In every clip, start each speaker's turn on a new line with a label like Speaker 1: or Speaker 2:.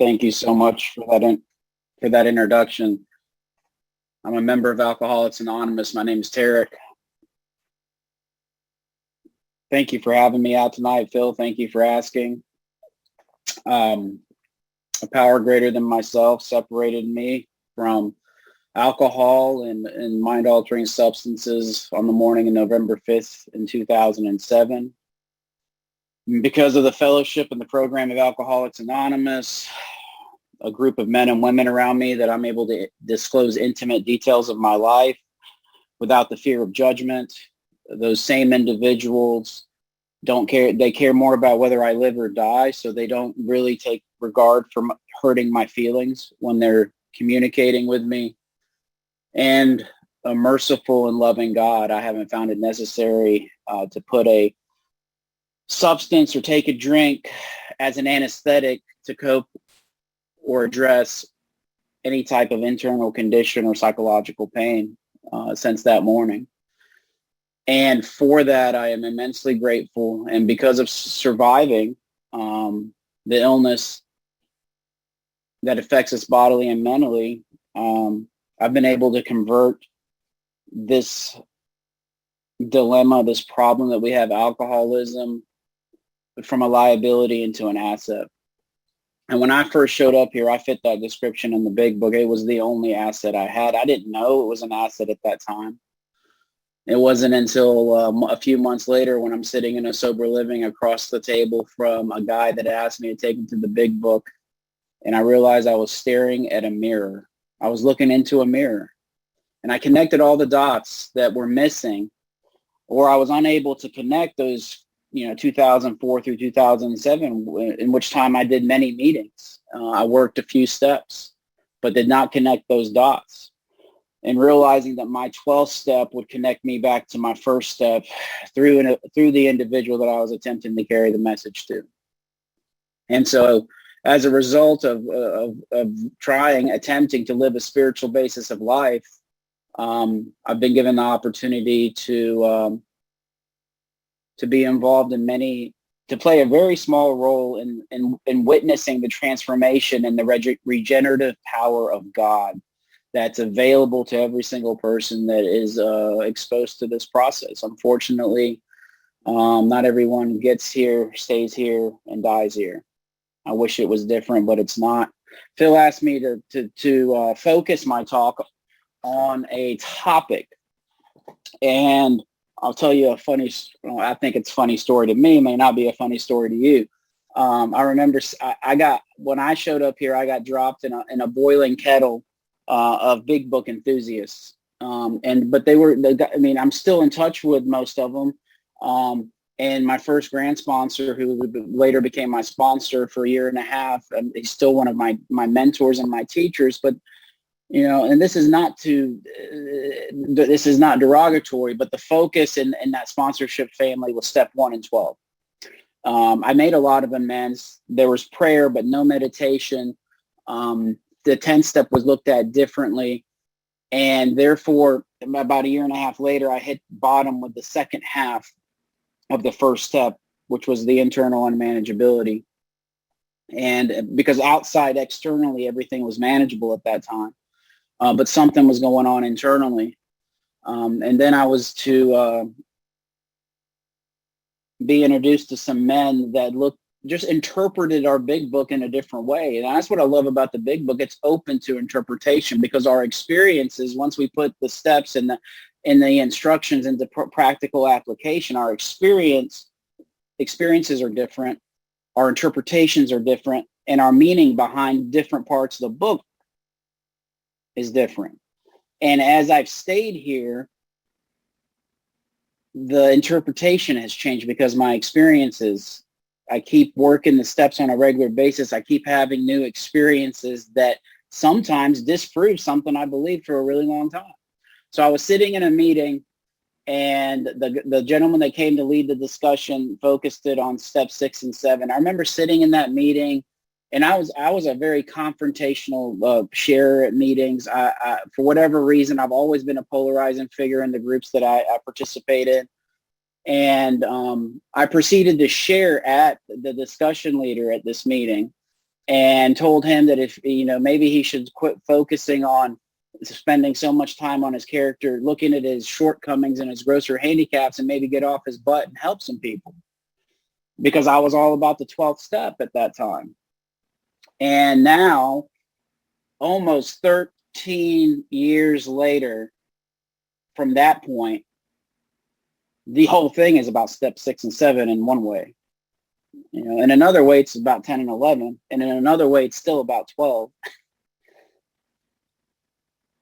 Speaker 1: Thank you so much for that introduction. I'm a member of Alcoholics Anonymous. My name is Tarek. Thank you for having me out tonight, Phil. Thank you for asking. A power greater than myself separated me from alcohol and mind-altering substances on the morning of November 5th in 2007. Because of the fellowship and the program of Alcoholics Anonymous, a group of men and women around me, that I'm able to disclose intimate details of my life without the fear of judgment. Those same individuals don't care. They care more about whether I live or die, so they don't really take regard for hurting my feelings when they're communicating with me. And a merciful and loving God, I haven't found it necessary to put a substance or take a drink as an anesthetic to cope or address any type of internal condition or psychological pain since that morning. And for that, I am immensely grateful. And because of surviving the illness that affects us bodily and mentally, I've been able to convert this dilemma, this problem that we have, alcoholism, from a liability into an asset. And when I first showed up here, I fit that description in the big book. It was the only asset I had. I didn't know it was an asset at that time. It wasn't until a few months later, when I'm sitting in a sober living across the table from a guy that asked me to take him to the big book, and I realized I was staring at a mirror. I was looking into a mirror, and I connected all the dots that were missing, or I was unable to connect those, 2004 through 2007, in which time I did many meetings. I worked a few steps, but did not connect those dots. And realizing that my 12th step would connect me back to my first step through the individual that I was attempting to carry the message to. And so as a result of attempting to live a spiritual basis of life, I've been given the opportunity to be involved to play a very small role in witnessing the transformation and the regenerative power of God that's available to every single person that is exposed to this process. Unfortunately, not everyone gets here, stays here, and dies here. I wish it was different, but it's not. Phil asked me to focus my talk on a topic, and I'll tell you I think it's a funny story to me, may not be a funny story to you. I remember when I showed up here, I got dropped in a boiling kettle of big book enthusiasts. I'm still in touch with most of them. And my first grant sponsor, who later became my sponsor for a year and a half, and he's still one of my mentors and my teachers. But and this is not derogatory, but the focus in that sponsorship family was step 1 and 12. I made a lot of amends. There was prayer, but no meditation. The 10th step was looked at differently. And therefore, about a year and a half later, I hit bottom with the second half of the first step, which was the internal unmanageability. And because externally, everything was manageable at that time. But something was going on internally. And then I was to be introduced to some men that just interpreted our big book in a different way. And that's what I love about the big book. It's open to interpretation, because our experiences, once we put the steps and the instructions into practical application, our experiences are different. Our interpretations are different, and our meaning behind different parts of the book is different. And as I've stayed here, the interpretation has changed because my experiences, I keep working the steps on a regular basis. I keep having new experiences that sometimes disprove something I believed for a really long time. So I was sitting in a meeting, and the gentleman that came to lead the discussion focused it on step 6 and 7. I remember sitting in that meeting, and I was a very confrontational sharer at meetings. I for whatever reason, I've always been a polarizing figure in the groups that I participate in. And I proceeded to share at the discussion leader at this meeting. and told him that if, maybe he should quit focusing on spending so much time on his character, looking at his shortcomings and his grosser handicaps, and maybe get off his butt and help some people. Because I was all about the 12th step at that time. And now, almost 13 years later, from that point, the whole thing is about step 6 and 7 in one way. In another way, it's about 10 and 11. And in another way, it's still about 12.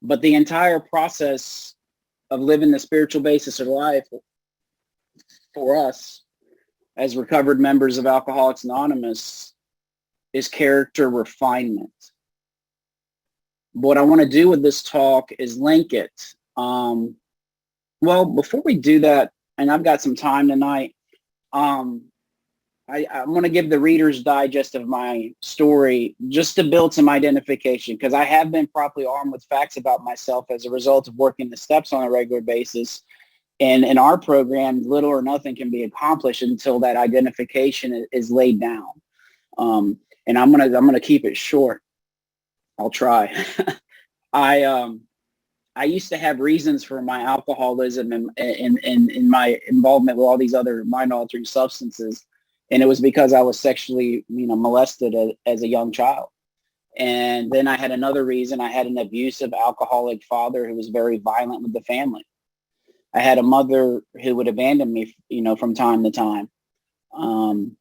Speaker 1: But the entire process of living the spiritual basis of life for us as recovered members of Alcoholics Anonymous is character refinement. What I want to do with this talk is link it. Well, before we do that, and I've got some time tonight, I'm going to give the Reader's Digest of my story just to build some identification, because I have been properly armed with facts about myself as a result of working the steps on a regular basis. And in our program, little or nothing can be accomplished until that identification is laid down. And I'm gonna keep it short. I'll try. I used to have reasons for my alcoholism and my involvement with all these other mind-altering substances. And it was because I was sexually, molested as a young child. And then I had another reason. I had an abusive alcoholic father who was very violent with the family. I had a mother who would abandon me, from time to time. And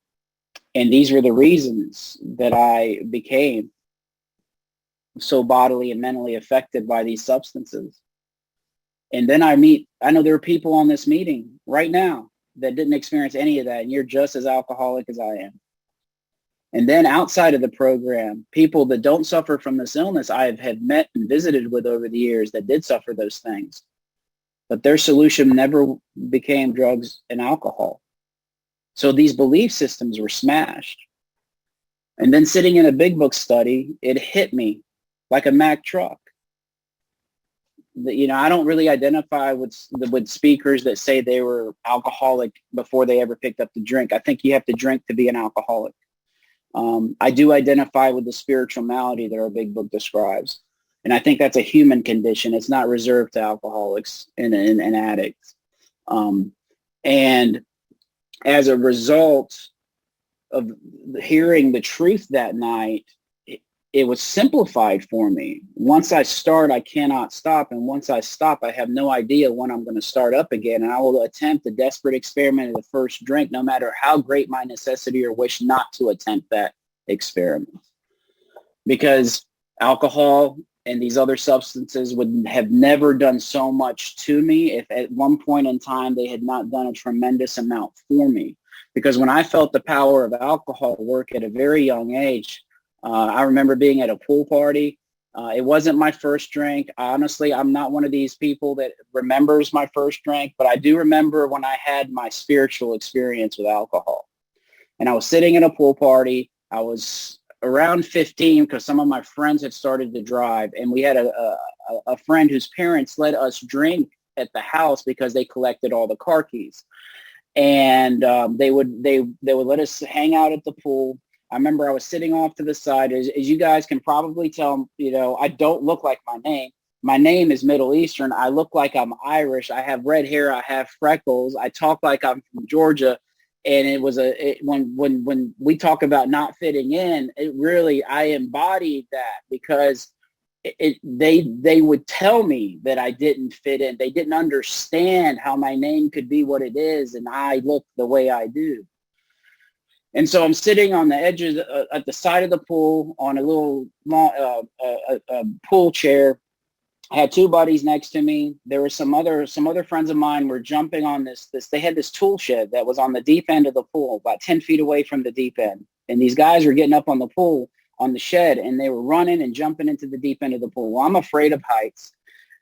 Speaker 1: these were the reasons that I became so bodily and mentally affected by these substances. And then I know there are people on this meeting right now that didn't experience any of that, and you're just as alcoholic as I am. And then outside of the program, people that don't suffer from this illness I have met and visited with over the years that did suffer those things. But their solution never became drugs and alcohol. So these belief systems were smashed. And then sitting in a big book study, it hit me like a Mack truck. I don't really identify with speakers that say they were alcoholic before they ever picked up the drink. I think you have to drink to be an alcoholic. I do identify with the spiritual malady that our big book describes. And I think that's a human condition. It's not reserved to alcoholics and addicts. And as a result of hearing the truth that night, it was simplified for me. Once I start, I cannot stop. And once I stop, I have no idea when I'm going to start up again. And I will attempt the desperate experiment of the first drink, no matter how great my necessity or wish not to attempt that experiment. Because alcohol and these other substances would have never done so much to me if at one point in time they had not done a tremendous amount for me. Because when I felt the power of alcohol work at a very young age, I remember being at a pool party. It wasn't my first drink. Honestly, I'm not one of these people that remembers my first drink, but I do remember when I had my spiritual experience with alcohol. And I was sitting at a pool party. I was around 15 because some of my friends had started to drive, and we had a friend whose parents let us drink at the house because they collected all the car keys. And they would let us hang out at the pool. I remember I was sitting off to the side. As you guys can probably tell, I don't look like my name. My name is Middle Eastern. I look like I'm Irish. I have red hair. I have freckles. I talk like I'm from Georgia. And it was when we talk about not fitting in, it really, I embodied that because they would tell me that I didn't fit in. They didn't understand how my name could be what it is, and I look the way I do. And so I'm sitting on the edges at the side of the pool on a little pool chair. I had two buddies next to me. There were some other friends of mine were jumping on this. They had this tool shed that was on the deep end of the pool, about 10 feet away from the deep end. And these guys were getting up on the pool, on the shed, and they were running and jumping into the deep end of the pool. Well, I'm afraid of heights.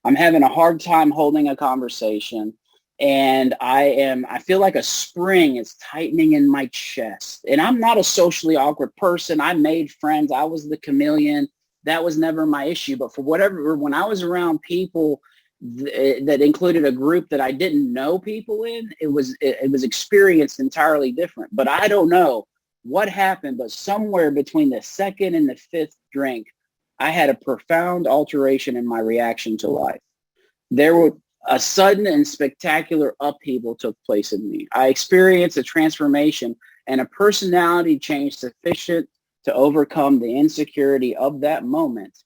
Speaker 1: I'm having a hard time holding a conversation. And I feel like a spring is tightening in my chest. And I'm not a socially awkward person. I made friends. I was the chameleon. That was never my issue. But for whatever, when I was around people that included a group that I didn't know people in, it was experienced entirely different. But I don't know what happened, but somewhere between the second and the fifth drink, I had a profound alteration in my reaction to life. There were a sudden and spectacular upheaval took place in me. I experienced a transformation and a personality change sufficient to overcome the insecurity of that moment.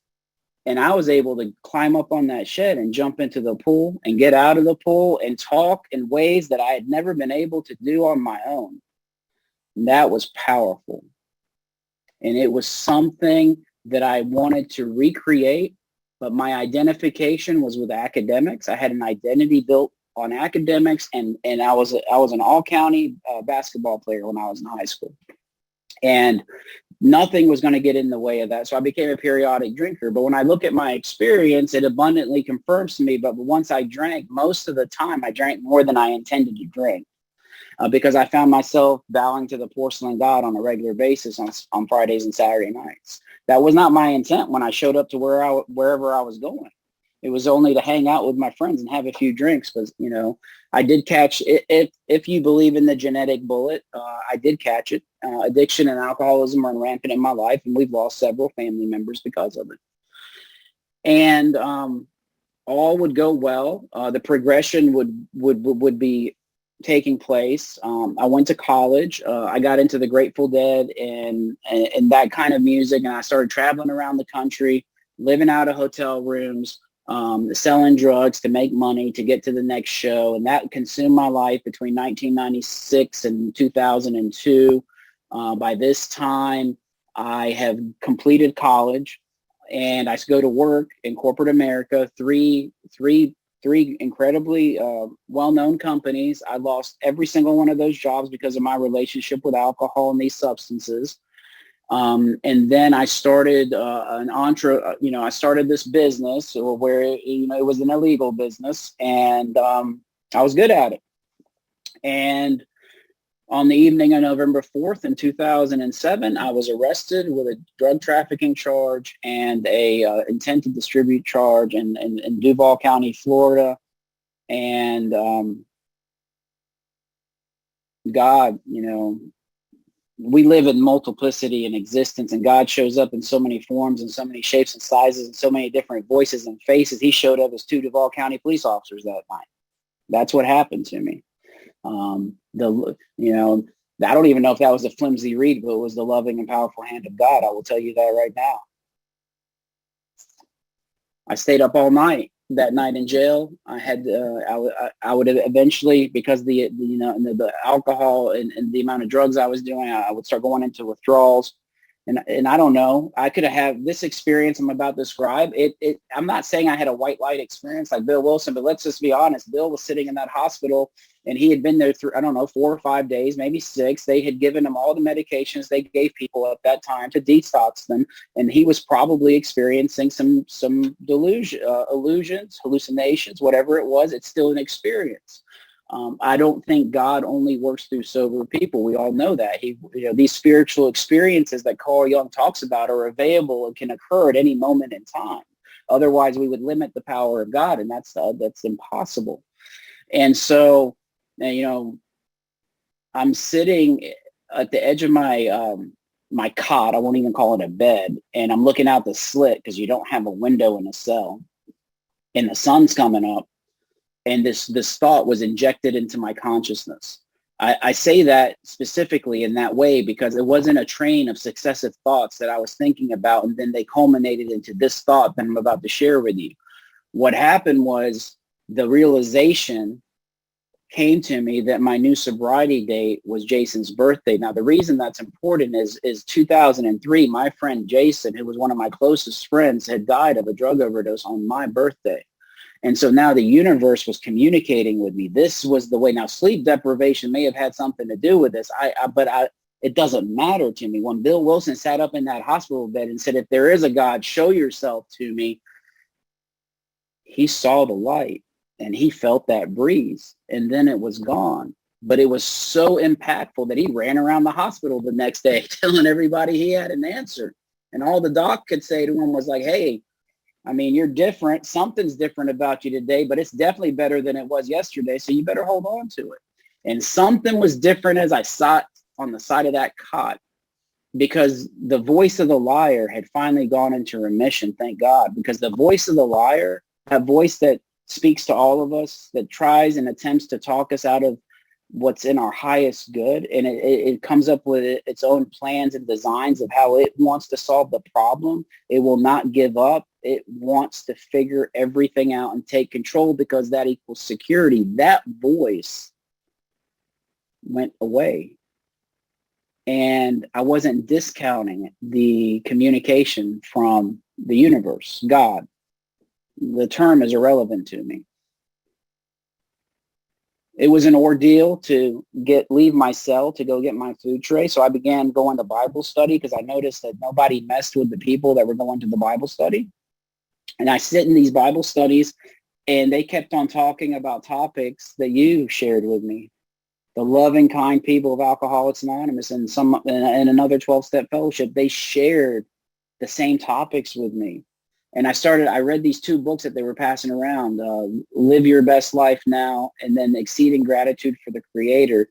Speaker 1: And I was able to climb up on that shed and jump into the pool and get out of the pool and talk in ways that I had never been able to do on my own. And that was powerful. And it was something that I wanted to recreate, but my identification was with academics. I had an identity built on academics, and I was an all-county basketball player when I was in high school. And nothing was going to get in the way of that. So I became a periodic drinker. But when I look at my experience, it abundantly confirms to me. But once I drank, most of the time I drank more than I intended to drink. Because I found myself bowing to the porcelain god on a regular basis on Fridays and Saturday nights. That was not my intent when I showed up to wherever I was going. It was only to hang out with my friends and have a few drinks. But, you know, I did catch, if you believe in the genetic bullet, I did catch it. Addiction and alcoholism are rampant in my life, and we've lost several family members because of it. And all would go well. The progression would be taking place. I went to college. I got into the Grateful Dead and that kind of music, and I started traveling around the country, living out of hotel rooms, selling drugs to make money to get to the next show, and that consumed my life between 1996 and 2002. By this time, I have completed college, and I go to work in corporate America. Three incredibly well-known companies. I lost every single one of those jobs because of my relationship with alcohol and these substances. And then I started I started this business where, it was an illegal business, and I was good at it. And on the evening of November 4th in 2007, I was arrested with a drug trafficking charge and a intent to distribute charge in Duval County, Florida. And God, we live in multiplicity in existence, and God shows up in so many forms and so many shapes and sizes and so many different voices and faces. He showed up as 2 Duval County police officers that night. That's what happened to me. I don't even know if that was a flimsy reed, but it was the loving and powerful hand of God. I will tell you that right now. I stayed up all night that night in jail. I had I would eventually, because the alcohol and the amount of drugs I was doing, I would start going into withdrawals. And I don't know, I could have had this experience I'm about to describe. I'm not saying I had a white light experience like Bill Wilson, but let's just be honest. Bill was sitting in that hospital, and he had been there through, 4 or 5 days, maybe 6. They had given him all the medications they gave people at that time to detox them. And he was probably experiencing some illusions, hallucinations, whatever it was. It's still an experience. I don't think God only works through sober people. We all know that. These spiritual experiences that Carl Jung talks about are available and can occur at any moment in time. Otherwise, we would limit the power of God, and that's impossible. And so, I'm sitting at the edge of my cot. I won't even call it a bed, and I'm looking out the slit because you don't have a window in a cell, and the sun's coming up. And this thought was injected into my consciousness. I say that specifically in that way because it wasn't a train of successive thoughts that I was thinking about, and then they culminated into this thought that I'm about to share with you. What happened was the realization came to me that my new sobriety date was Jason's birthday. Now, the reason that's important is 2003, my friend Jason, who was one of my closest friends, had died of a drug overdose on my birthday. And so now the universe was communicating with me. This was the way. Now, sleep deprivation may have had something to do with this, but it doesn't matter to me. When Bill Wilson sat up in that hospital bed and said, if there is a God, show yourself to me, he saw the light and he felt that breeze, and then it was gone. But it was so impactful that he ran around the hospital the next day telling everybody he had an answer. And all the doc could say to him was like, hey, you're different. Something's different about you today, but it's definitely better than it was yesterday. So you better hold on to it. And something was different as I sat on the side of that cot because the voice of the liar had finally gone into remission, thank God, because the voice of the liar, that voice that speaks to all of us, that tries and attempts to talk us out of what's in our highest good, and it comes up with its own plans and designs of how it wants to solve the problem. It will not give up. It wants to figure everything out and take control because that equals security. That voice went away. And I wasn't discounting the communication from the universe, God. The term is irrelevant to me. It was an ordeal to leave my cell to go get my food tray. So I began going to Bible study because I noticed that nobody messed with the people that were going to the Bible study. And I sit in these Bible studies and they kept on talking about topics that you shared with me. The loving, kind people of Alcoholics Anonymous and another 12-step fellowship, they shared the same topics with me. And I read these two books that they were passing around, Live Your Best Life Now, and then Exceeding Gratitude for the Creator.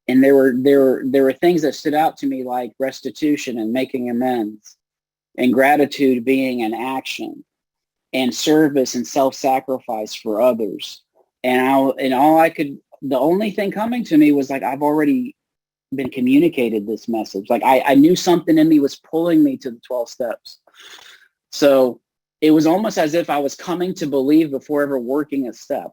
Speaker 1: And there were things that stood out to me like restitution and making amends, and gratitude being an action, and service and self-sacrifice for others. The only thing coming to me was like, I've already been communicated this message. Like I knew something in me was pulling me to the 12 steps. So it was almost as if I was coming to believe before ever working a step.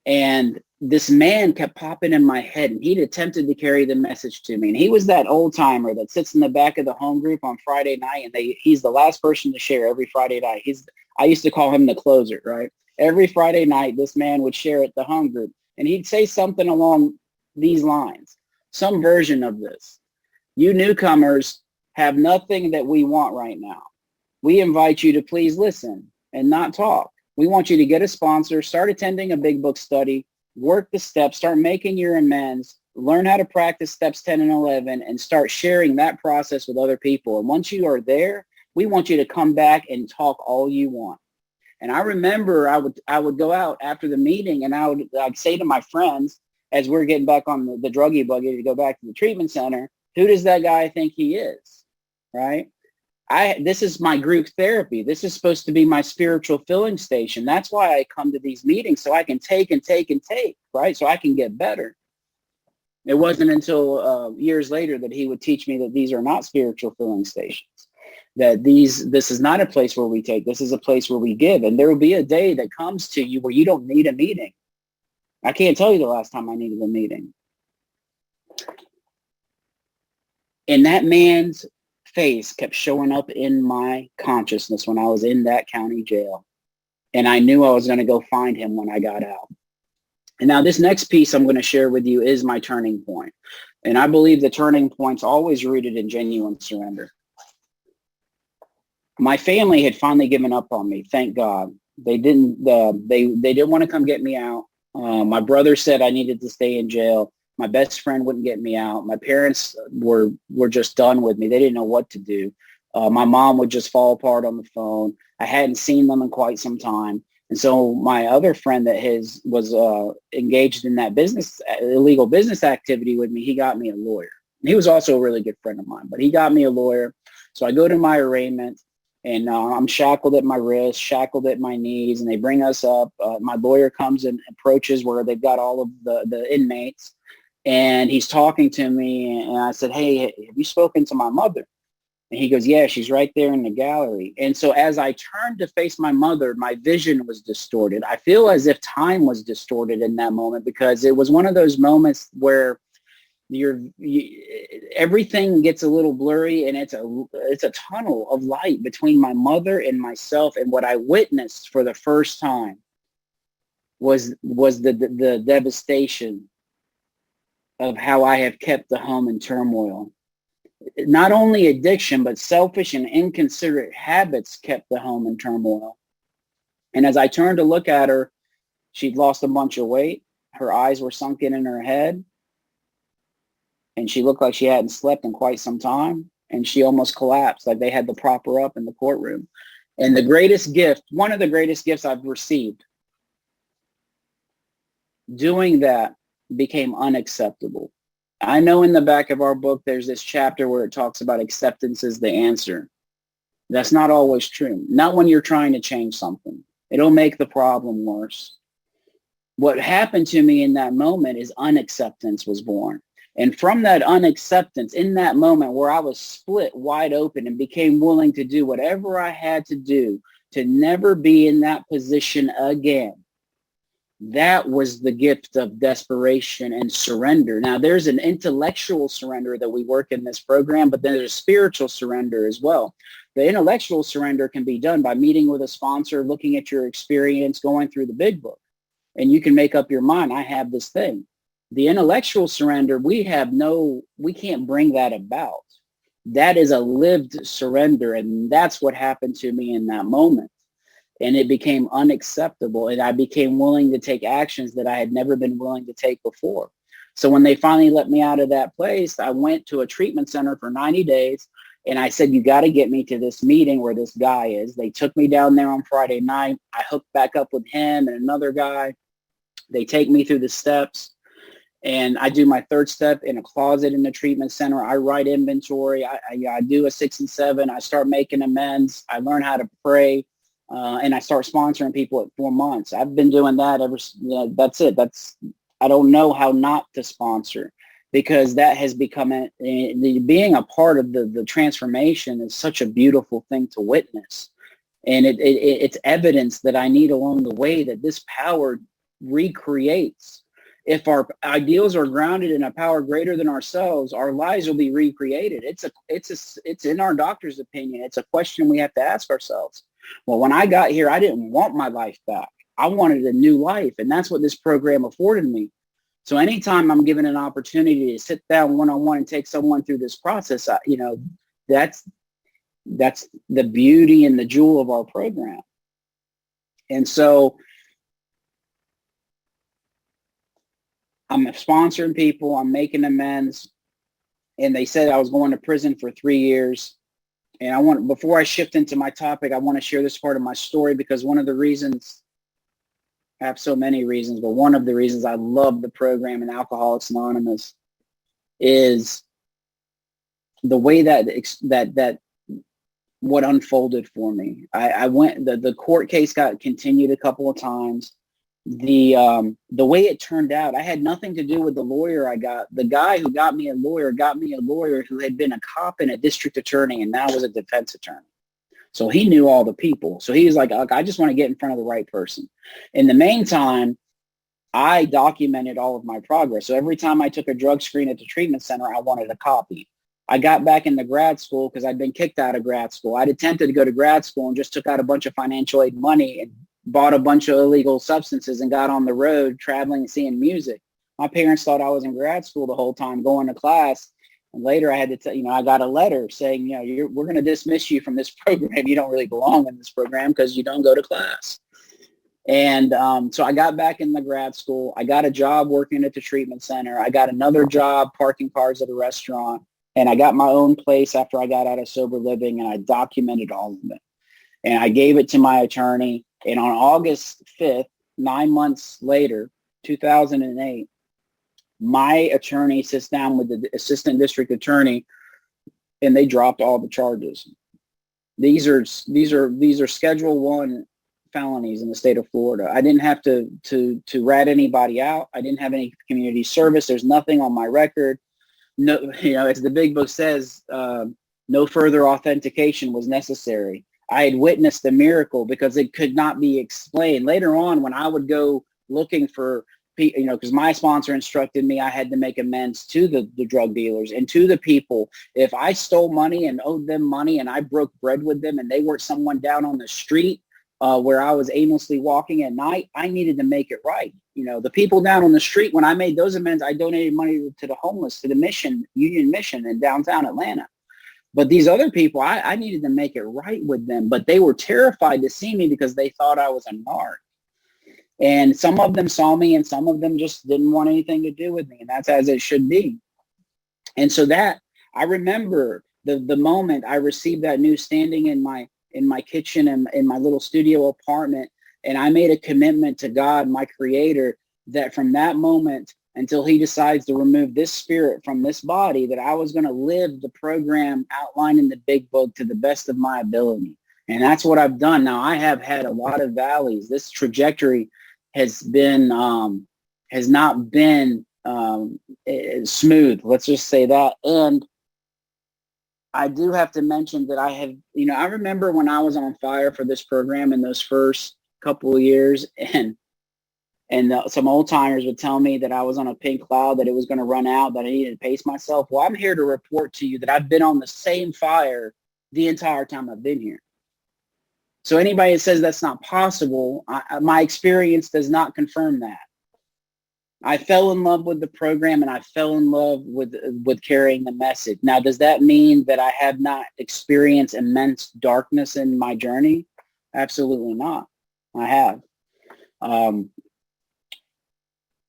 Speaker 1: And this man kept popping in my head, and he'd attempted to carry the message to me. And he was that old timer that sits in the back of the home group on Friday night, and he's the last person to share every Friday night. I used to call him the closer, right? Every Friday night, this man would share at the home group, and he'd say something along these lines, some version of this. You newcomers have nothing that we want right now. We invite you to please listen and not talk. We want you to get a sponsor, start attending a big book study, work the steps, start making your amends, learn how to practice steps 10 and 11, and start sharing that process with other people. And once you are there, we want you to come back and talk all you want. And I remember I would go out after the meeting, and I'd say to my friends, as we're getting back on the druggie buggy to go back to the treatment center, who does that guy think he is, right? This is my group therapy. This is supposed to be my spiritual filling station. That's why I come to these meetings, so I can take and take and take, right? So I can get better. It wasn't until years later that he would teach me that these are not spiritual filling stations, that this is not a place where we take. This is a place where we give. And there will be a day that comes to you where you don't need a meeting. I can't tell you the last time I needed a meeting. And that man's face kept showing up in my consciousness when I was in that county jail. And I knew I was going to go find him when I got out. And now this next piece I'm going to share with you is my turning point. And I believe the turning point's always rooted in genuine surrender. My family had finally given up on me, thank God. They didn't want to come get me out. My brother said I needed to stay in jail. My best friend wouldn't get me out. My parents were just done with me. They didn't know what to do. My mom would just fall apart on the phone. I hadn't seen them in quite some time. And so my other friend that was engaged in that illegal business activity with me, he got me a lawyer. And he was also a really good friend of mine, but he got me a lawyer. So I go to my arraignment, and I'm shackled at my wrists, shackled at my knees, and they bring us up. My lawyer comes and approaches where they've got all of the inmates. And he's talking to me, and I said, hey, have you spoken to my mother? And he goes, yeah, she's right there in the gallery. And so as I turned to face my mother, my vision was distorted. I feel as if time was distorted in that moment, because it was one of those moments where everything gets a little blurry, and it's a tunnel of light between my mother and myself. And what I witnessed for the first time was the devastation of how I have kept the home in turmoil. Not only addiction, but selfish and inconsiderate habits kept the home in turmoil. And as I turned to look at her, she'd lost a bunch of weight. Her eyes were sunken in her head. And she looked like she hadn't slept in quite some time. And she almost collapsed, like they had to prop her up in the courtroom. And the greatest gift, one of the greatest gifts I've received, doing that became unacceptable. I know in the back of our book, there's this chapter where it talks about acceptance is the answer. That's not always true. Not when you're trying to change something. It'll make the problem worse. What happened to me in that moment is unacceptance was born. And from that unacceptance, in that moment where I was split wide open and became willing to do whatever I had to do to never be in that position again, that was the gift of desperation and surrender. Now, there's an intellectual surrender that we work in this program, but there's a spiritual surrender as well. The intellectual surrender can be done by meeting with a sponsor, looking at your experience, going through the big book, and you can make up your mind, I have this thing. The intellectual surrender, we can't bring that about. That is a lived surrender, and that's what happened to me in that moment. And it became unacceptable, and I became willing to take actions that I had never been willing to take before. So when they finally let me out of that place, I went to a treatment center for 90 days, and I said, you got to get me to this meeting where this guy is. They took me down there on Friday night. I hooked back up with him and another guy. They take me through the steps, and I do my third step in a closet in the treatment center. I write inventory. I do a 6 and 7. I start making amends. I learn how to pray. And I start sponsoring people at 4 months. I've been doing that that's it. I don't know how not to sponsor, because that has become being a part of the transformation is such a beautiful thing to witness. And it's evidence that I need along the way that this power recreates. If our ideals are grounded in a power greater than ourselves, our lives will be recreated. It's in our doctor's opinion. It's a question we have to ask ourselves. Well, when I got here, I didn't want my life back. I wanted a new life, and that's what this program afforded me. So anytime I'm given an opportunity to sit down one-on-one and take someone through this process, that's the beauty and the jewel of our program. And so I'm sponsoring people, I'm making amends, and they said I was going to prison for 3 years. And before I shift into my topic, I want to share this part of my story, because one of the reasons, I have so many reasons, but one of the reasons I love the program in Alcoholics Anonymous is the way that what unfolded for me. The court case got continued a couple of times. The way it turned out, I had nothing to do with the lawyer I got. The guy who got me a lawyer who had been a cop and a district attorney and now was a defense attorney. So he knew all the people. So he was like, I just want to get in front of the right person. In the meantime, I documented all of my progress. So every time I took a drug screen at the treatment center, I wanted a copy. I got back into grad school because I'd been kicked out of grad school. I'd attempted to go to grad school and just took out a bunch of financial aid money and bought a bunch of illegal substances and got on the road traveling and seeing music. My parents thought I was in grad school the whole time going to class. And later I had to I got a letter saying, we're going to dismiss you from this program. You don't really belong in this program because you don't go to class. And so I got back in the grad school. I got a job working at the treatment center. I got another job parking cars at a restaurant. And I got my own place after I got out of sober living, and I documented all of it. And I gave it to my attorney. And on August 5th, 9 months later, 2008, my attorney sits down with the assistant district attorney, and they dropped all the charges. These are Schedule 1 felonies in the state of Florida. I didn't have to rat anybody out. I didn't have any community service. There's nothing on my record. No, as the big book says, no further authentication was necessary. I had witnessed the miracle because it could not be explained. Later on, when I would go looking for, because my sponsor instructed me I had to make amends to the drug dealers and to the people. If I stole money and owed them money and I broke bread with them and they were someone down on the street where I was aimlessly walking at night, I needed to make it right. The people down on the street, when I made those amends, I donated money to the homeless, to the Union Mission in downtown Atlanta. But these other people, I needed to make it right with them. But they were terrified to see me because they thought I was a narc. And some of them saw me and some of them just didn't want anything to do with me. And that's as it should be. And so that, I remember the moment I received that news standing in my kitchen and in my little studio apartment. And I made a commitment to God, my creator, that from that moment until he decides to remove this spirit from this body, that I was going to live the program outlined in the big book to the best of my ability. And that's what I've done. Now, I have had a lot of valleys. This trajectory has been, has not been smooth. Let's just say that. And I do have to mention that I have, I remember when I was on fire for this program in those first couple of years, and some old timers would tell me that I was on a pink cloud, that it was going to run out, that I needed to pace myself. Well, I'm here to report to you that I've been on the same fire the entire time I've been here. So anybody that says that's not possible, my experience does not confirm that. I fell in love with the program, and I fell in love with carrying the message. Now, does that mean that I have not experienced immense darkness in my journey? Absolutely not. I have.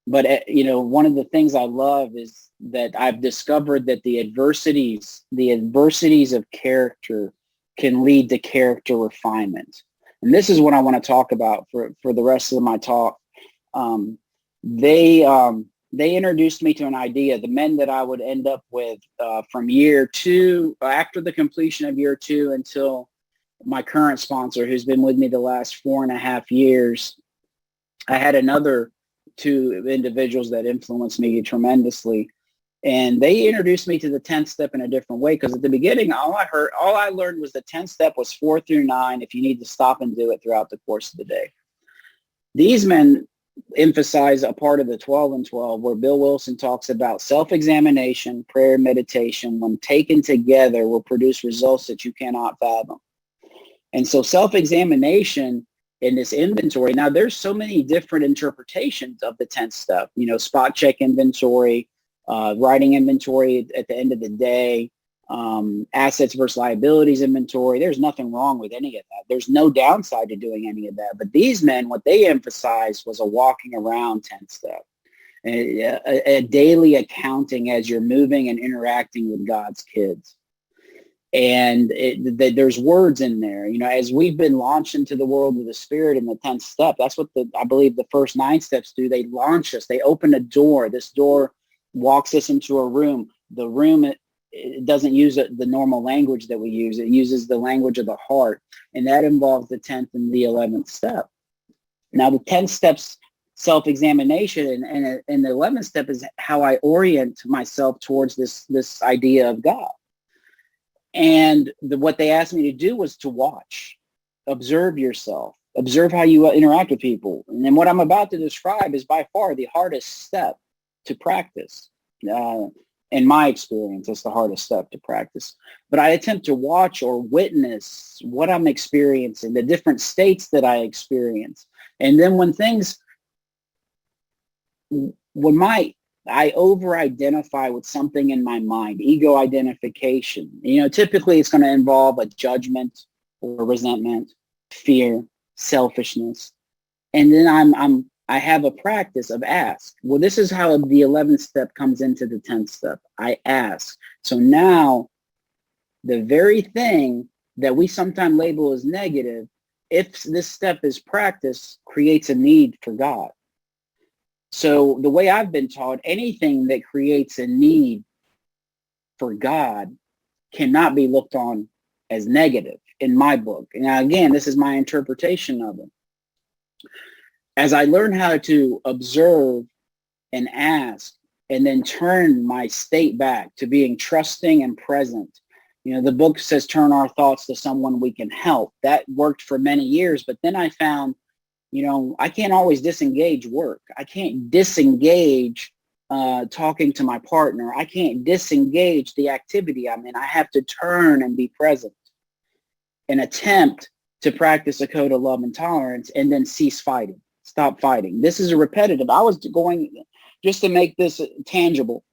Speaker 1: But one of the things I love is that I've discovered that the adversities of character can lead to character refinement. And this is what I want to talk about for the rest of my talk. They introduced me to an idea, the men that I would end up with from year 2, after the completion of year 2 until my current sponsor, who's been with me the last 4.5 years. I had another 2 individuals that influenced me tremendously. And they introduced me to the 10th step in a different way, because at the beginning, all I learned was the 10th step was 4 through 9 if you need to stop and do it throughout the course of the day. These men emphasize a part of the 12 and 12 where Bill Wilson talks about self-examination, prayer, meditation, when taken together, will produce results that you cannot fathom. And so self-examination in this inventory, now there's so many different interpretations of the 10th step, spot check inventory, writing inventory at the end of the day, assets versus liabilities inventory. There's nothing wrong with any of that. There's no downside to doing any of that. But these men, what they emphasized was a walking around 10th step, a daily accounting as you're moving and interacting with God's kids. And there's words in there, as we've been launched into the world of the Spirit in the 10th step. That's what I believe the first 9 steps do. They launch us. They open a door. This door walks us into a room. The room, it doesn't use the normal language that we use. It uses the language of the heart. And that involves the 10th and the 11th step. Now, the 10th step's self-examination, and the 11th step is how I orient myself towards this idea of God. And what they asked me to do was to watch, observe yourself, observe how you interact with people. And then what I'm about to describe is by far the hardest step to practice. In my experience, it's the hardest step to practice. But I attempt to watch or witness what I'm experiencing, the different states that I experience. And then I over-identify with something in my mind, ego identification. Typically it's going to involve a judgment or resentment, fear, selfishness. And then I have a practice of ask. Well, this is how the 11th step comes into the 10th step. I ask. So now the very thing that we sometimes label as negative, if this step is practiced, creates a need for God. So the way I've been taught, anything that creates a need for God cannot be looked on as negative in my book. Now, again, this is my interpretation of it. As I learn how to observe and ask, and then turn my state back to being trusting and present. The book says, turn our thoughts to someone we can help. That worked for many years, but then I found I can't always disengage work. I can't disengage talking to my partner. I can't disengage the activity I'm in. I have to turn and be present and attempt to practice a code of love and tolerance, and then cease fighting, stop fighting. This is a repetitive. I was going, just to make this tangible,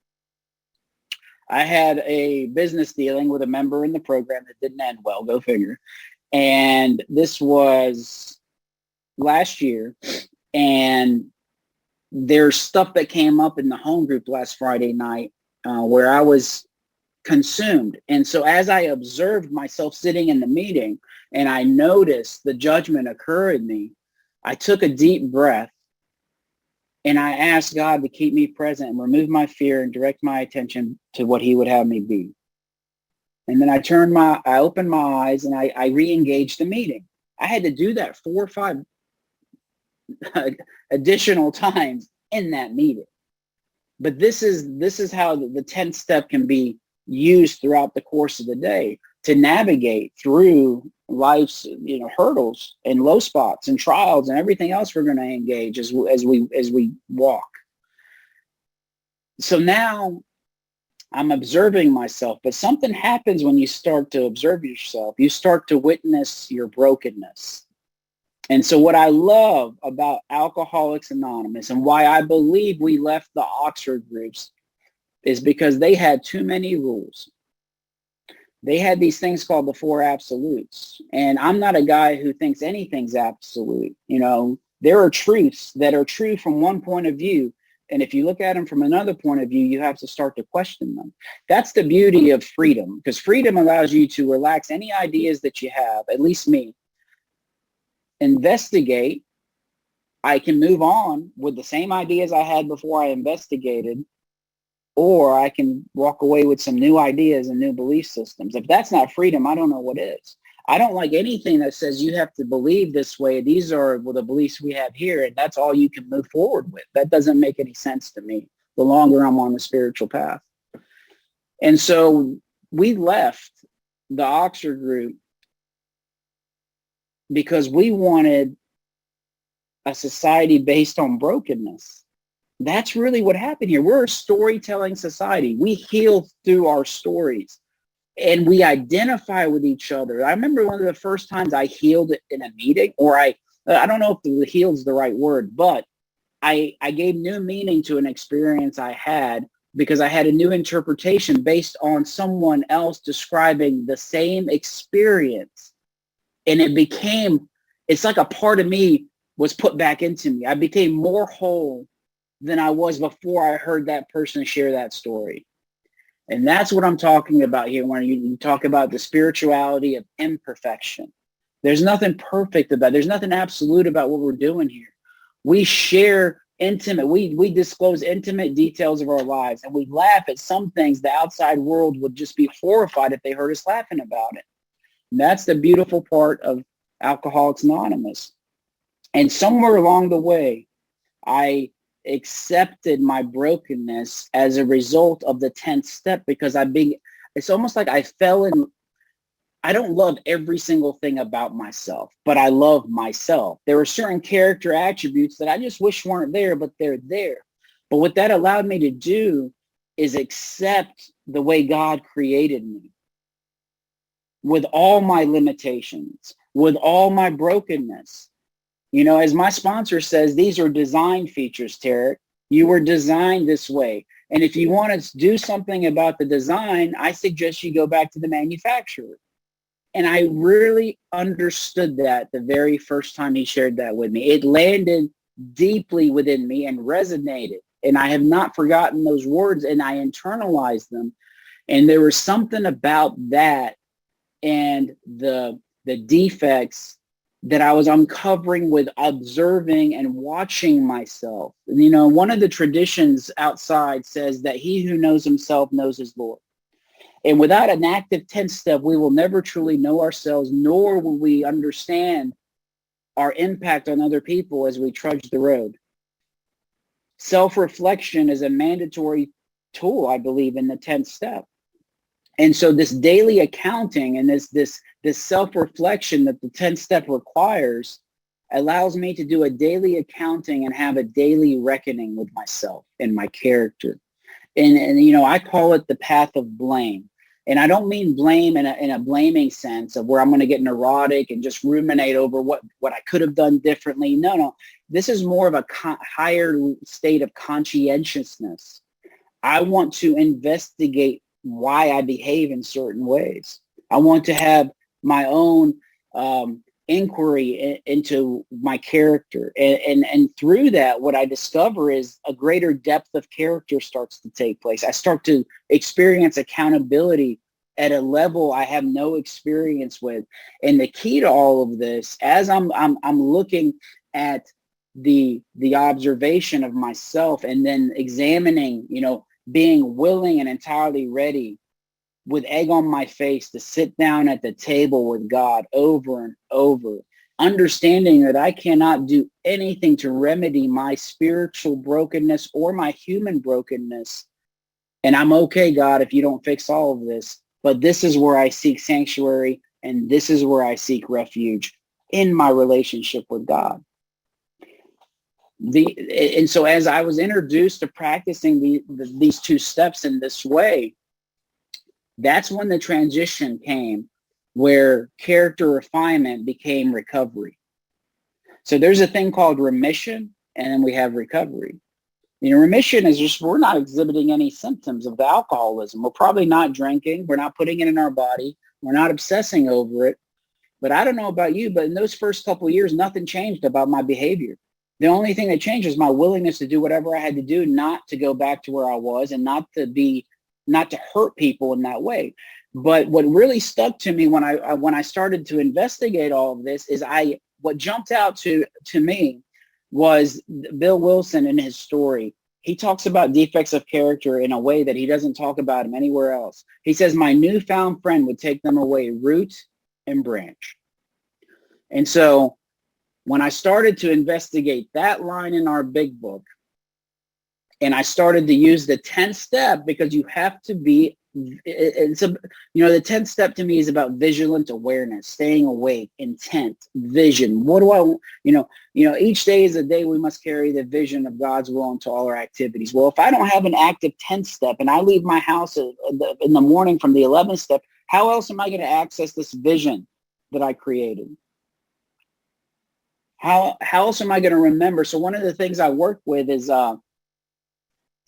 Speaker 1: I had a business dealing with a member in the program that didn't end well, go figure. And this was last year, and there's stuff that came up in the home group last Friday night where I was consumed. And so as I observed myself sitting in the meeting and I noticed the judgment occur in me, I took a deep breath And I asked God to keep me present and remove my fear and direct my attention to what he would have me be. And then I opened my eyes and I re-engaged the meeting. I had to do that 4 or 5 additional times in that meeting. But this is how the 10th step can be used throughout the course of the day to navigate through life's hurdles and low spots and trials and everything else we're going to engage as we walk. So now I'm observing myself, but something happens when you start to observe yourself. You start to witness your brokenness. And so what I love about Alcoholics Anonymous and why I believe we left the Oxford groups is because they had too many rules. They had these things called the 4 absolutes. And I'm not a guy who thinks anything's absolute. There are truths that are true from one point of view. And if you look at them from another point of view, you have to start to question them. That's the beauty of freedom, because freedom allows you to relax any ideas that you have, at least me, investigate. I can move on with the same ideas I had before I investigated, or I can walk away with some new ideas and new belief systems. If that's not freedom, I don't know what is. I don't like anything that says you have to believe this way. These are the beliefs we have here, and that's all you can move forward with. That doesn't make any sense to me the longer I'm on the spiritual path. And so we left the Oxford group because we wanted a society based on brokenness. That's really what happened here. We're a storytelling society. We heal through our stories. And we identify with each other. I remember one of the first times I healed in a meeting, or I don't know if the healed is the right word, but I gave new meaning to an experience I had because I had a new interpretation based on someone else describing the same experience. And it's like a part of me was put back into me. I became more whole than I was before I heard that person share that story. And that's what I'm talking about here when you talk about the spirituality of imperfection. There's nothing perfect about it. There's nothing absolute about what we're doing here. We share we disclose intimate details of our lives, and we laugh at some things the outside world would just be horrified if they heard us laughing about it. And that's the beautiful part of Alcoholics Anonymous. And somewhere along the way, I accepted my brokenness as a result of the 10th step, because it's almost like I don't love every single thing about myself, but I love myself. There are certain character attributes that I just wish weren't there, but they're there. But what that allowed me to do is accept the way God created me with all my limitations, with all my brokenness. As my sponsor says, these are design features, Tarek. You were designed this way. And if you want to do something about the design, I suggest you go back to the manufacturer. And I really understood that the very first time he shared that with me. It landed deeply within me and resonated. And I have not forgotten those words, and I internalized them. And there was something about that and the defects that I was uncovering with observing and watching myself. One of the traditions outside says that he who knows himself knows his Lord. And without an active 10th step, we will never truly know ourselves, nor will we understand our impact on other people as we trudge the road. Self-reflection is a mandatory tool, I believe, in the 10th step. And so this daily accounting and this self-reflection that the 10th step requires allows me to do a daily accounting and have a daily reckoning with myself and my character. And I call it the path of blame. And I don't mean blame in a blaming sense of where I'm going to get neurotic and just ruminate over what I could have done differently. No. This is more of a higher state of conscientiousness. I want to investigate why I behave in certain ways. I want to have my own inquiry into my character. And through that, what I discover is a greater depth of character starts to take place. I start to experience accountability at a level I have no experience with. And the key to all of this, as I'm looking at the observation of myself, and then examining, being willing and entirely ready with egg on my face to sit down at the table with God over and over, understanding that I cannot do anything to remedy my spiritual brokenness or my human brokenness. And I'm okay, God, if you don't fix all of this, but this is where I seek sanctuary, and this is where I seek refuge in my relationship with God. And so as I was introduced to practicing these two steps in this way, that's when the transition came, where character refinement became recovery. So there's a thing called remission, and then we have recovery. Remission is just, we're not exhibiting any symptoms of the alcoholism. We're probably not drinking. We're not putting it in our body. We're not obsessing over it. But I don't know about you, but in those first couple of years, nothing changed about my behavior. The only thing that changed was my willingness to do whatever I had to do, not to go back to where I was, and not to hurt people in that way. But what really stuck to me when I started to investigate all of this is what jumped out to me was Bill Wilson in his story. He talks about defects of character in a way that he doesn't talk about them anywhere else. He says, my newfound friend would take them away root and branch. And so when I started to investigate that line in our big book, and I started to use the 10th step, because you have to be, the 10th step to me is about vigilant awareness, staying awake, intent, vision. What do I, each day is a day we must carry the vision of God's will into all our activities. Well, if I don't have an active 10th step and I leave my house in the morning from the 11th step, how else am I going to access this vision that I created? How else am I going to remember? So one of the things I work with is,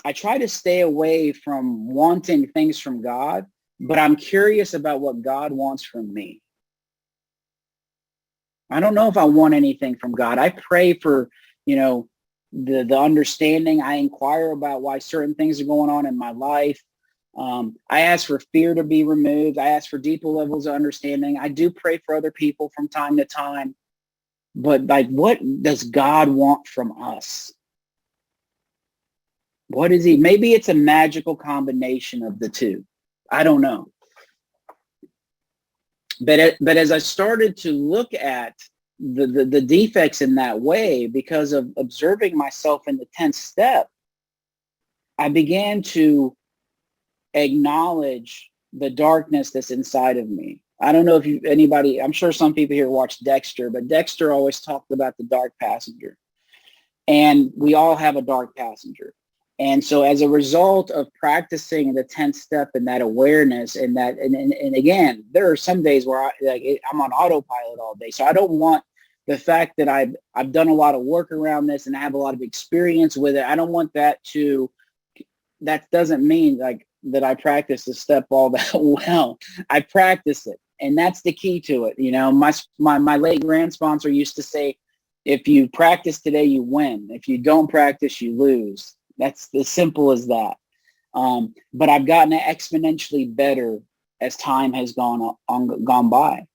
Speaker 1: I try to stay away from wanting things from God, but I'm curious about what God wants from me. I don't know if I want anything from God. I pray for, the understanding. I inquire about why certain things are going on in my life. I ask for fear to be removed. I ask for deeper levels of understanding. I do pray for other people from time to time. But what does God want from us? What is he? Maybe it's a magical combination of the two. I don't know. But as I started to look at the defects in that way, because of observing myself in the 10th step, I began to acknowledge the darkness that's inside of me. I don't know if anybody, I'm sure some people here watch Dexter, but Dexter always talked about the dark passenger. And we all have a dark passenger. And so as a result of practicing the 10th step and that awareness and that, and again, there are some days where I'm on autopilot all day. So I don't want the fact that I've done a lot of work around this and I have a lot of experience with it. I don't want that doesn't mean that I practice the step all that well. I practice it. And that's the key to it. My late grand sponsor used to say, if you practice today, you win. If you don't practice, you lose. That's as simple as that. But I've gotten exponentially better as time has gone by.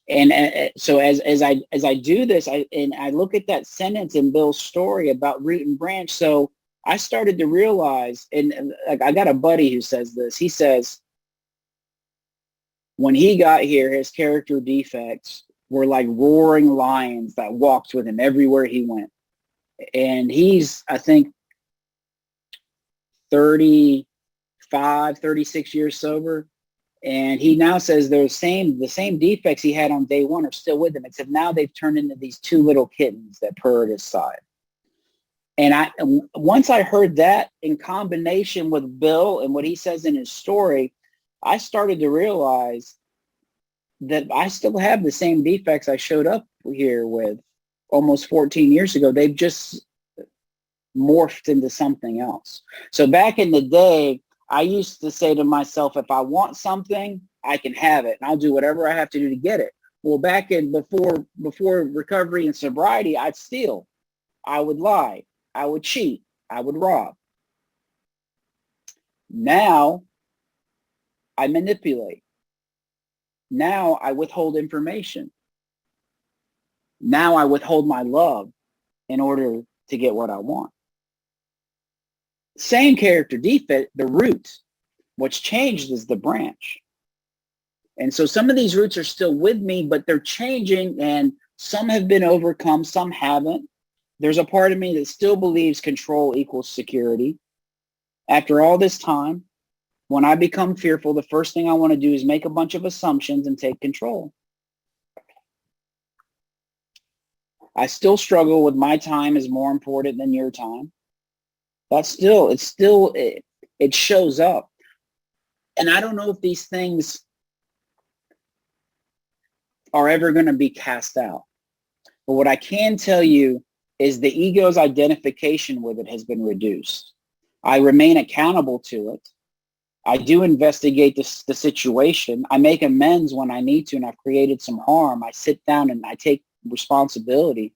Speaker 1: And so as I do this, I look at that sentence in Bill's story about root and branch. So I started to realize, and I got a buddy who says this. He says, when he got here, his character defects were like roaring lions that walked with him everywhere he went. And he's, I think, 35, 36 years sober. And he now says the same defects he had on day one are still with him, except now they've turned into these two little kittens that purr at his side. And once I heard that in combination with Bill and what he says in his story, I started to realize that I still have the same defects I showed up here with almost 14 years ago. They've just morphed into something else. So back in the day, I used to say to myself, if I want something, I can have it, and I'll do whatever I have to do to get it. Well, back in before recovery and sobriety, I'd steal, I would lie, I would cheat, I would rob. Now I manipulate. Now I withhold information. Now I withhold my love. in order to get what I want. Same character defect, the root. What's changed is the branch. And so some of these roots are still with me, but they're changing, and some have been overcome, some haven't. There's a part of me that still believes control equals security. After all this time, when I become fearful, the first thing I want to do is make a bunch of assumptions and take control. I still struggle with my time is more important than your time. It shows up. And I don't know if these things are ever going to be cast out. But what I can tell you is the ego's identification with it has been reduced. I remain accountable to it. I do investigate the situation. I make amends when I need to, and I've created some harm. I sit down and I take responsibility.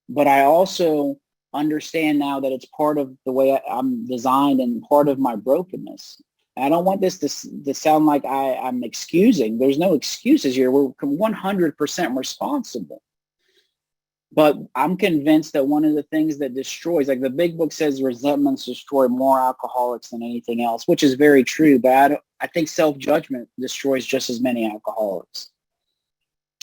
Speaker 1: But I also understand now that it's part of the way I'm designed and part of my brokenness. I don't want this to sound like I'm excusing. There's no excuses here. We're 100% responsible. But I'm convinced that one of the things that destroys, like the big book says, resentments destroy more alcoholics than anything else, which is very true. But I think self-judgment destroys just as many alcoholics.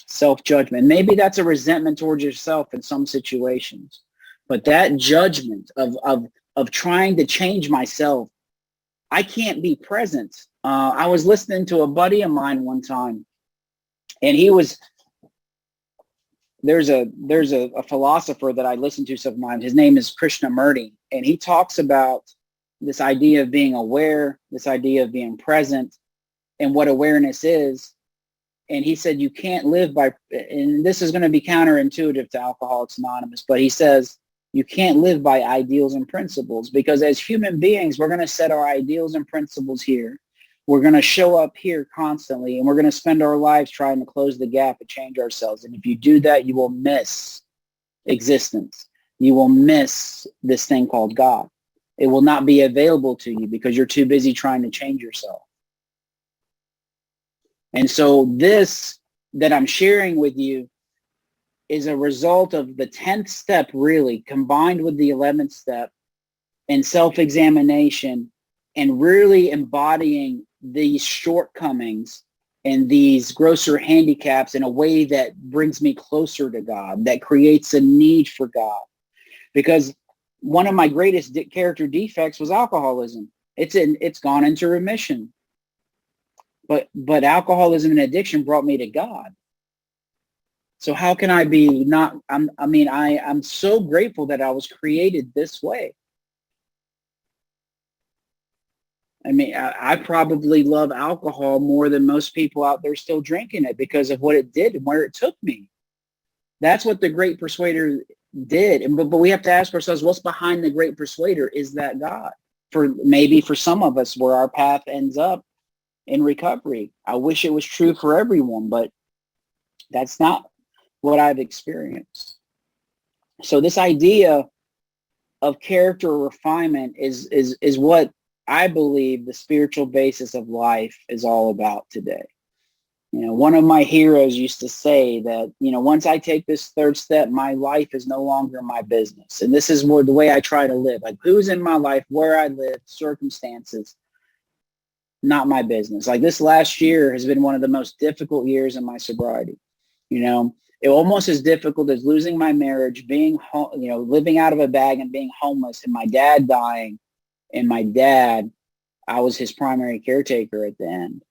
Speaker 1: Self-judgment. Maybe that's a resentment towards yourself in some situations. But that judgment of trying to change myself, I can't be present. I was listening to a buddy of mine one time, and there's a philosopher that I listen to sometimes. His name is Krishnamurti, and he talks about this idea of being aware, this idea of being present, and what awareness is. And he said you can't live by, and this is going to be counterintuitive to Alcoholics Anonymous, but he says you can't live by ideals and principles, because as human beings, we're going to set our ideals and principles here. We're going to show up here constantly, and we're going to spend our lives trying to close the gap and change ourselves. And if you do that, you will miss existence. You will miss this thing called God. It will not be available to you because you're too busy trying to change yourself. And so this that I'm sharing with you is a result of the 10th step, really, combined with the 11th step and self-examination, and really embodying these shortcomings and these grosser handicaps in a way that brings me closer to God, that creates a need for God. Because one of my greatest character defects was alcoholism. It's gone into remission. But alcoholism and addiction brought me to God. So how can I be not, I'm so grateful that I was created this way. I probably love alcohol more than most people out there still drinking it because of what it did and where it took me. That's what the great persuader did. But we have to ask ourselves, what's behind the great persuader? Is that God? For some of us, where our path ends up in recovery. I wish it was true for everyone, but that's not what I've experienced. So this idea of character refinement is what I believe the spiritual basis of life is all about today. One of my heroes used to say that, once I take this third step, my life is no longer my business. And this is more the way I try to live. Like, who's in my life, where I live, circumstances, not my business. Like, this last year has been one of the most difficult years in my sobriety. It almost as difficult as losing my marriage, being living out of a bag and being homeless, and my dad dying. And my dad, I was his primary caretaker at the end.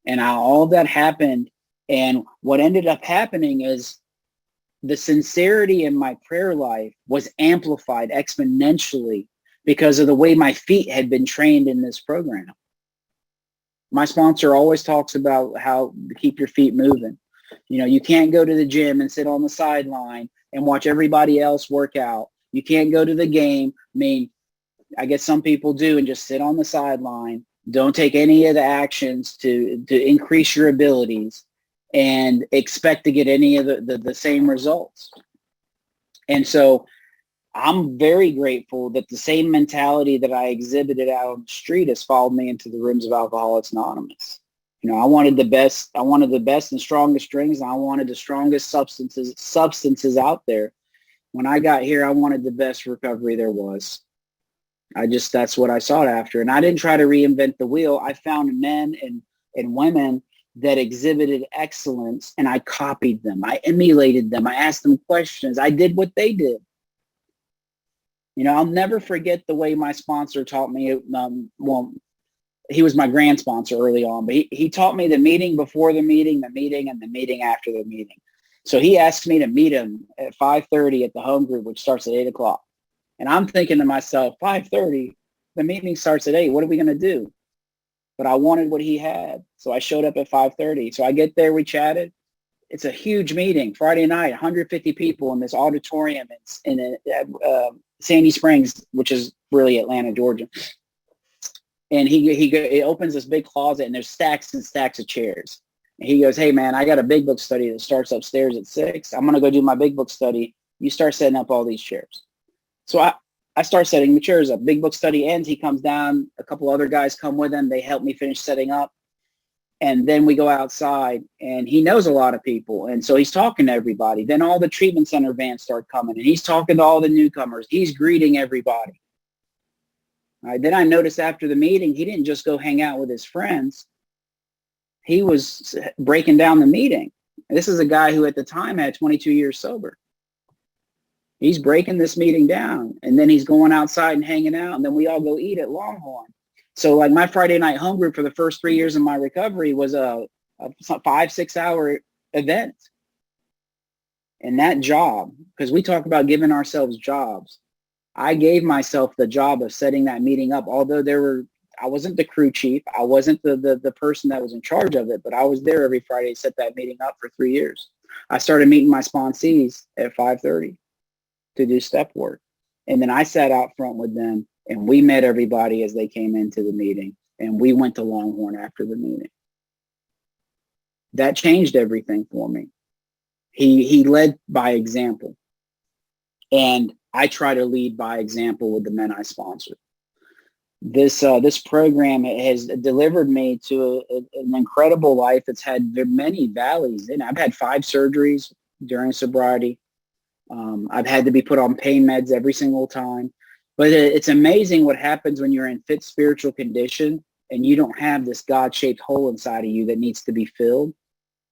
Speaker 1: And all that happened. And what ended up happening is the sincerity in my prayer life was amplified exponentially because of the way my feet had been trained in this program. My sponsor always talks about how to keep your feet moving. You can't go to the gym and sit on the sideline and watch everybody else work out. You can't go to the game. I guess some people do and just sit on the sideline. Don't take any of the actions to increase your abilities and expect to get any of the same results. And so I'm very grateful that the same mentality that I exhibited out on the street has followed me into the rooms of Alcoholics Anonymous. I wanted the best and strongest drinks, and I wanted the strongest substances out there. When I got here, I wanted the best recovery there was. That's what I sought after. And I didn't try to reinvent the wheel. I found men and women that exhibited excellence, and I copied them. I emulated them. I asked them questions. I did what they did. I'll never forget the way my sponsor taught me. Well, he was my grand sponsor early on, but he taught me the meeting before the meeting, and the meeting after the meeting. So he asked me to meet him at 5:30 at the home group, which starts at 8 o'clock. And I'm thinking to myself, 5:30, the meeting starts at 8. What are we going to do? But I wanted what he had. So I showed up at 5:30. So I get there, we chatted. It's a huge meeting, Friday night, 150 people in this auditorium in Sandy Springs, which is really Atlanta, Georgia. And he opens this big closet, and there's stacks and stacks of chairs. And he goes, hey, man, I got a big book study that starts upstairs at 6. I'm going to go do my big book study. You start setting up all these chairs. So I start setting the chairs up. Big book study ends. He comes down. A couple other guys come with him. They help me finish setting up. And then we go outside, and he knows a lot of people. And so he's talking to everybody. Then all the treatment center vans start coming, and he's talking to all the newcomers. He's greeting everybody. All right, then I noticed after the meeting, he didn't just go hang out with his friends. He was breaking down the meeting. And this is a guy who at the time had 22 years sober. He's breaking this meeting down, and then he's going outside and hanging out, and then we all go eat at Longhorn. So like my Friday night home group for the first 3 years of my recovery was a 5-6 hour event. And that job, because we talk about giving ourselves jobs, I gave myself the job of setting that meeting up. Although I wasn't the crew chief, I wasn't the person that was in charge of it, but I was there every Friday to set that meeting up for 3 years. I started meeting my sponsees at 5:30 to do step work. And then I sat out front with them, and we met everybody as they came into the meeting, and we went to Longhorn after the meeting. That changed everything for me. He led by example, and I try to lead by example with the men I sponsor. This program has delivered me to an incredible life. It's had many valleys, and I've had 5 surgeries during sobriety. I've had to be put on pain meds every single time. But it's amazing what happens when you're in fit spiritual condition and you don't have this God-shaped hole inside of you that needs to be filled.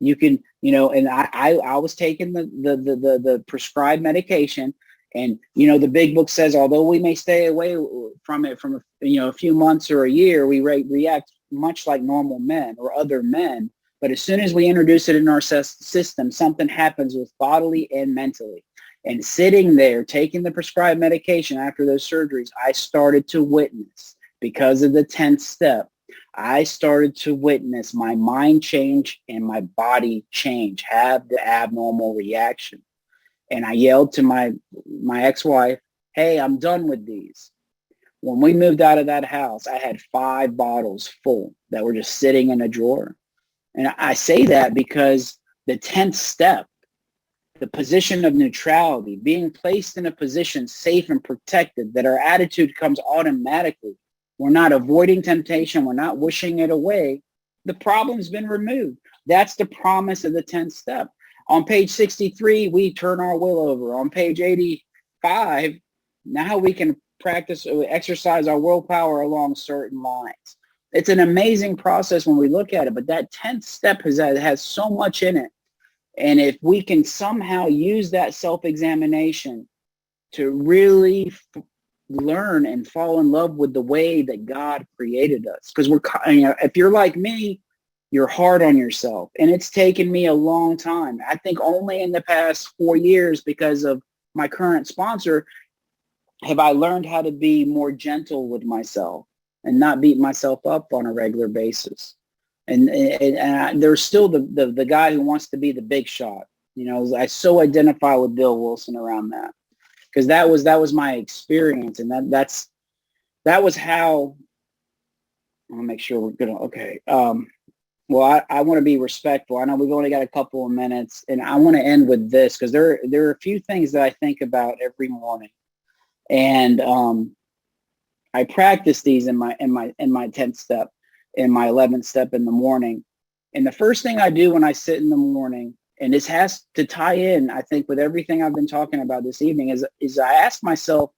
Speaker 1: You can, and I was taking the prescribed medication, and, the big book says, although we may stay away from it from, a few months or a year, we react much like normal men or other men. But as soon as we introduce it in our system, something happens with bodily and mentally. And sitting there, taking the prescribed medication after those surgeries, I started to witness, because of the 10th step, I started to witness my mind change and my body change, have the abnormal reaction. And I yelled to my ex-wife, hey, I'm done with these. When we moved out of that house, I had 5 bottles full that were just sitting in a drawer. And I say that because the 10th step, the position of neutrality, being placed in a position safe and protected, that our attitude comes automatically. We're not avoiding temptation. We're not wishing it away. The problem's been removed. That's the promise of the 10th step. On page 63, we turn our will over. On page 85, now we can exercise our willpower along certain lines. It's an amazing process when we look at it, but that 10th step has so much in it. And if we can somehow use that self-examination to really learn and fall in love with the way that God created us, because if you're like me, you're hard on yourself. And it's taken me a long time. I think only in the past 4 years, because of my current sponsor, have I learned how to be more gentle with myself and not beat myself up on a regular basis. And there's still the guy who wants to be the big shot. I so identify with Bill Wilson around that, because that was my experience, and that was how. I want to make sure we're good. Okay. Well, I want to be respectful. I know we've only got a couple of minutes, and I want to end with this, because there are a few things that I think about every morning, and I practice these in my 10th step, in my 11th step in the morning. And the first thing I do when I sit in the morning and this has to tie in, I think, with everything I've been talking about this evening, is I ask myself,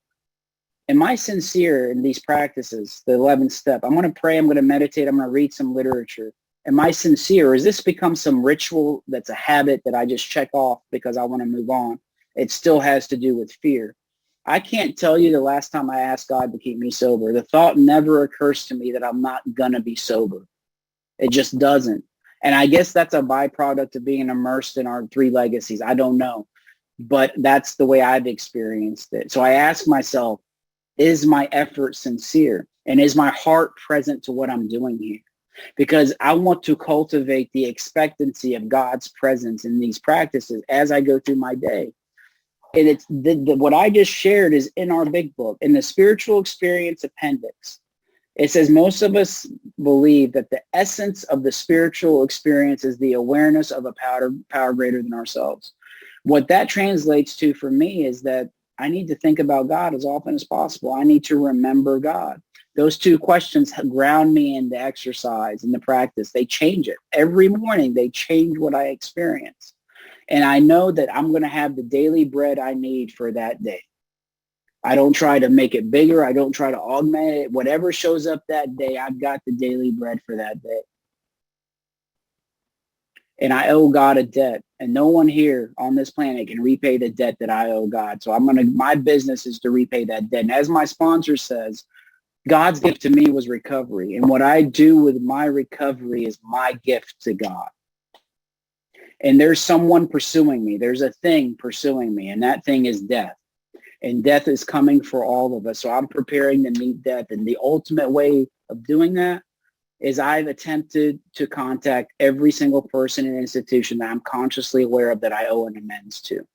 Speaker 1: am I sincere in these practices, the 11th step? I'm going to pray, I'm going to meditate, I'm going to read some literature. Am I sincere? Or has this become some ritual that's a habit that I just check off because I want to move on? It still has to do with fear. I can't tell you the last time I asked God to keep me sober. The thought never occurs to me that I'm not going to be sober. It just doesn't. And I guess that's a byproduct of being immersed in our 3 legacies. I don't know. But that's the way I've experienced it. So I ask myself, is my effort sincere? And is my heart present to what I'm doing here? Because I want to cultivate the expectancy of God's presence in these practices as I go through my day. And it's what I just shared is in our big book, in the spiritual experience appendix. It says most of us believe that the essence of the spiritual experience is the awareness of a power greater than ourselves. What that translates to for me is that I need to think about God as often as possible. I need to remember God. Those 2 questions ground me in the exercise and the practice. They change it. Every morning, they change what I experience. And I know that I'm going to have the daily bread I need for that day. I don't try to make it bigger. I don't try to augment it. Whatever shows up that day, I've got the daily bread for that day. And I owe God a debt. And no one here on this planet can repay the debt that I owe God. So my business is to repay that debt. And as my sponsor says, God's gift to me was recovery. And what I do with my recovery is my gift to God. And there's someone pursuing me. There's a thing pursuing me. And that thing is death. And death is coming for all of us. So I'm preparing to meet death. And the ultimate way of doing that is I've attempted to contact every single person and institution that I'm consciously aware of that I owe an amends to.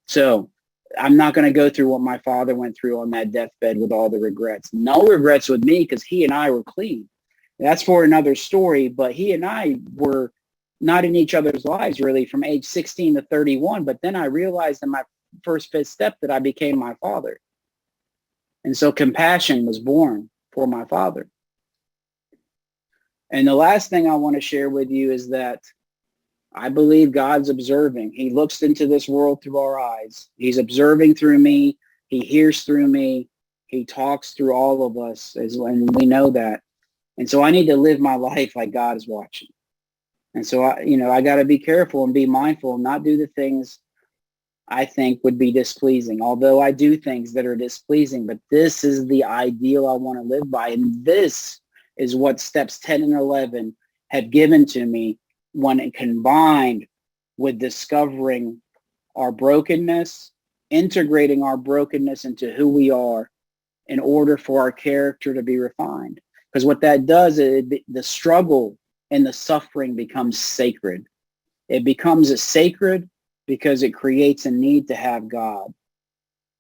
Speaker 1: So I'm not going to go through what my father went through on that deathbed with all the regrets. No regrets with me because he and I were clean. That's for another story, but he and I were not in each other's lives really from age 16 to 31. But then I realized in my first 5th step that I became my father. And so compassion was born for my father. And the last thing I want to share with you is that I believe God's observing. He looks into this world through our eyes. He's observing through me. He hears through me. He talks through all of us, and we know that. And so I need to live my life like God is watching. And so I got to be careful and be mindful and not do the things I think would be displeasing. Although I do things that are displeasing, but this is the ideal I want to live by. And this is what steps 10 and 11 have given to me when it combined with discovering our brokenness, integrating our brokenness into who we are in order for our character to be refined. Because what that does is the struggle and the suffering becomes sacred. It becomes a sacred because it creates a need to have God.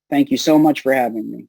Speaker 1: Thank you so much for having me.